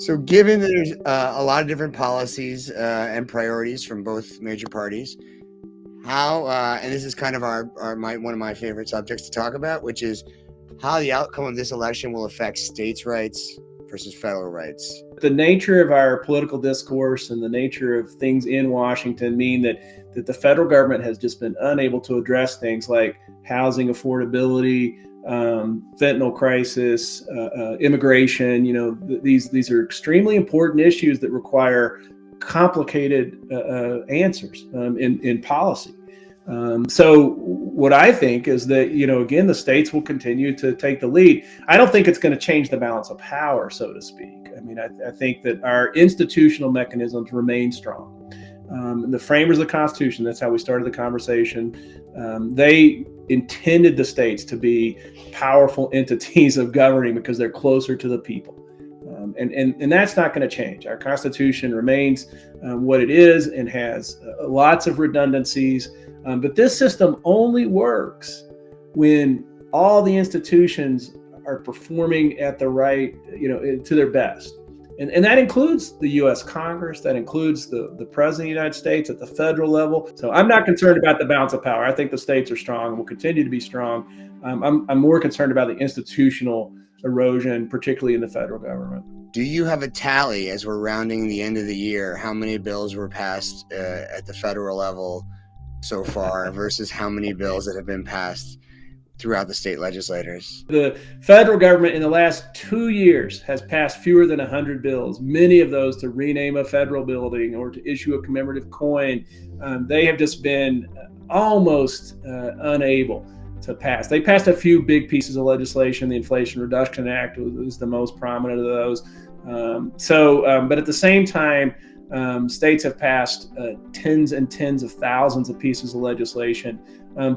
So, given that there's a lot of different policies and priorities from both major parties, how and this is kind of one of my favorite subjects to talk about, which is how the outcome of this election will affect states' rights versus federal rights. The nature of our political discourse and the nature of things in Washington mean that the federal government has just been unable to address things like housing affordability, fentanyl crisis, immigration. These are extremely important issues that require complicated answers in policy. So what I think is that, again, the states will continue to take the lead. I don't think it's going to change the balance of power, so to speak. I mean, I think that our institutional mechanisms remain strong. The framers of the Constitution, that's how we started the conversation, they intended the states to be powerful entities of governing because they're closer to the people. And that's not going to change. Our Constitution remains what it is and has lots of redundancies. But this system only works when all the institutions are performing at the right, to their best. And that includes the U.S. Congress, that includes the President of the United States at the federal level. So I'm not concerned about the balance of power. I think the states are strong and will continue to be strong. I'm more concerned about the institutional erosion, particularly in the federal government. Do you have a tally as we're rounding the end of the year, how many bills were passed at the federal level so far versus how many bills that have been passed throughout the state legislatures? The federal government in the last 2 years has passed fewer than 100 bills, many of those to rename a federal building or to issue a commemorative coin. They have just been almost unable to pass. They passed a few big pieces of legislation. The Inflation Reduction Act was the most prominent of those. But at the same time, states have passed tens and tens of thousands of pieces of legislation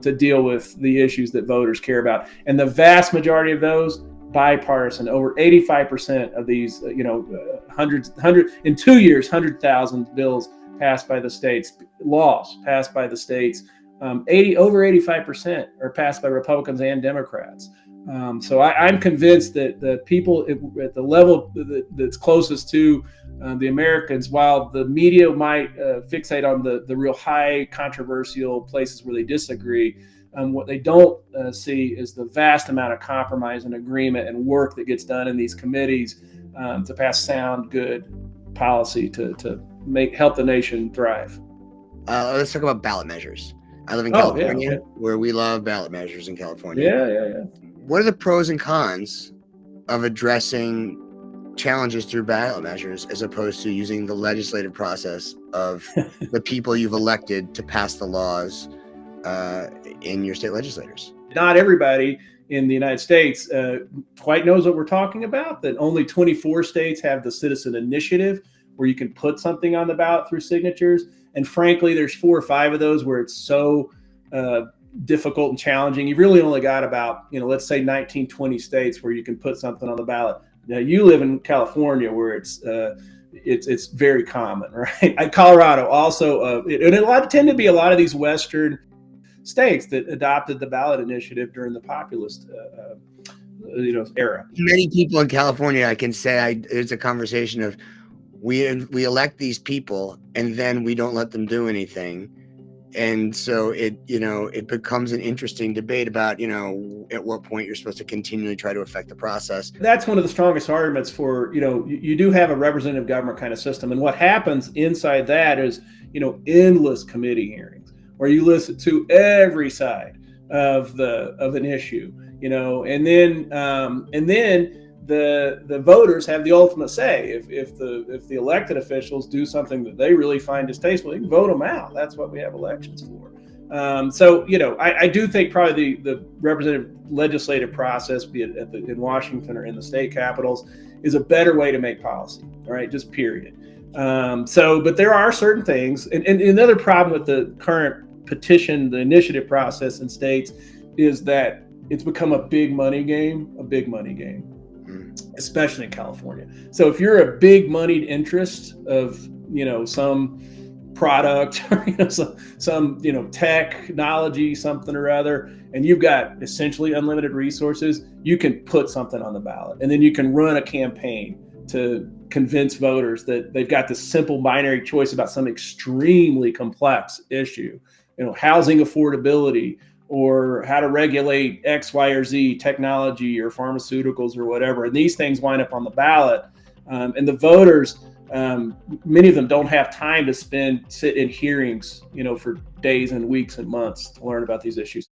to deal with the issues that voters care about. And the vast majority of those, bipartisan. Over 85% of these, in 2 years, 100,000 bills passed by the states, laws passed by the states. Over 85% are passed by Republicans and Democrats. So I'm convinced that the people at the level that's closest to the Americans, while the media might fixate on the real high controversial places where they disagree, what they don't see is the vast amount of compromise and agreement and work that gets done in these committees to pass sound, good policy to help the nation thrive. Let's talk about ballot measures. I live in California, where we love ballot measures in California. Yeah. What are the pros and cons of addressing challenges through ballot measures as opposed to using the legislative process of the people you've elected to pass the laws in your state legislators? Not everybody in the United States quite knows what we're talking about, that only 24 states have the citizen initiative where you can put something on the ballot through signatures. And frankly, there's 4 or 5 of those where it's so difficult and challenging. You've really only got about, let's say 19, 20 states where you can put something on the ballot. Now, you live in California where it's very common, right? And Colorado also, and tend to be a lot of these Western states that adopted the ballot initiative during the populist era. Many people in California, I can say, it's a conversation of we elect these people and then we don't let them do anything. And so it becomes an interesting debate about, at what point you're supposed to continually try to affect the process. That's one of the strongest arguments for, you do have a representative government kind of system. And what happens inside that is, endless committee hearings where you listen to every side of an issue, and then the voters have the ultimate say. If the elected officials do something that they really find distasteful, they can vote them out. That's what we have elections for. I do think probably the representative legislative process, be it in Washington or in the state capitals, is a better way to make policy. All right, just period. But there are certain things, and another problem with the current petition, the initiative process in states, is that it's become a big money game. Especially in California. So if you're a big moneyed interest of, some product or some technology, something or other, and you've got essentially unlimited resources, you can put something on the ballot and then you can run a campaign to convince voters that they've got this simple binary choice about some extremely complex issue, housing affordability, or how to regulate X, Y, or Z technology or pharmaceuticals or whatever. And these things wind up on the ballot. And the voters, many of them don't have time to sit in hearings, for days and weeks and months to learn about these issues.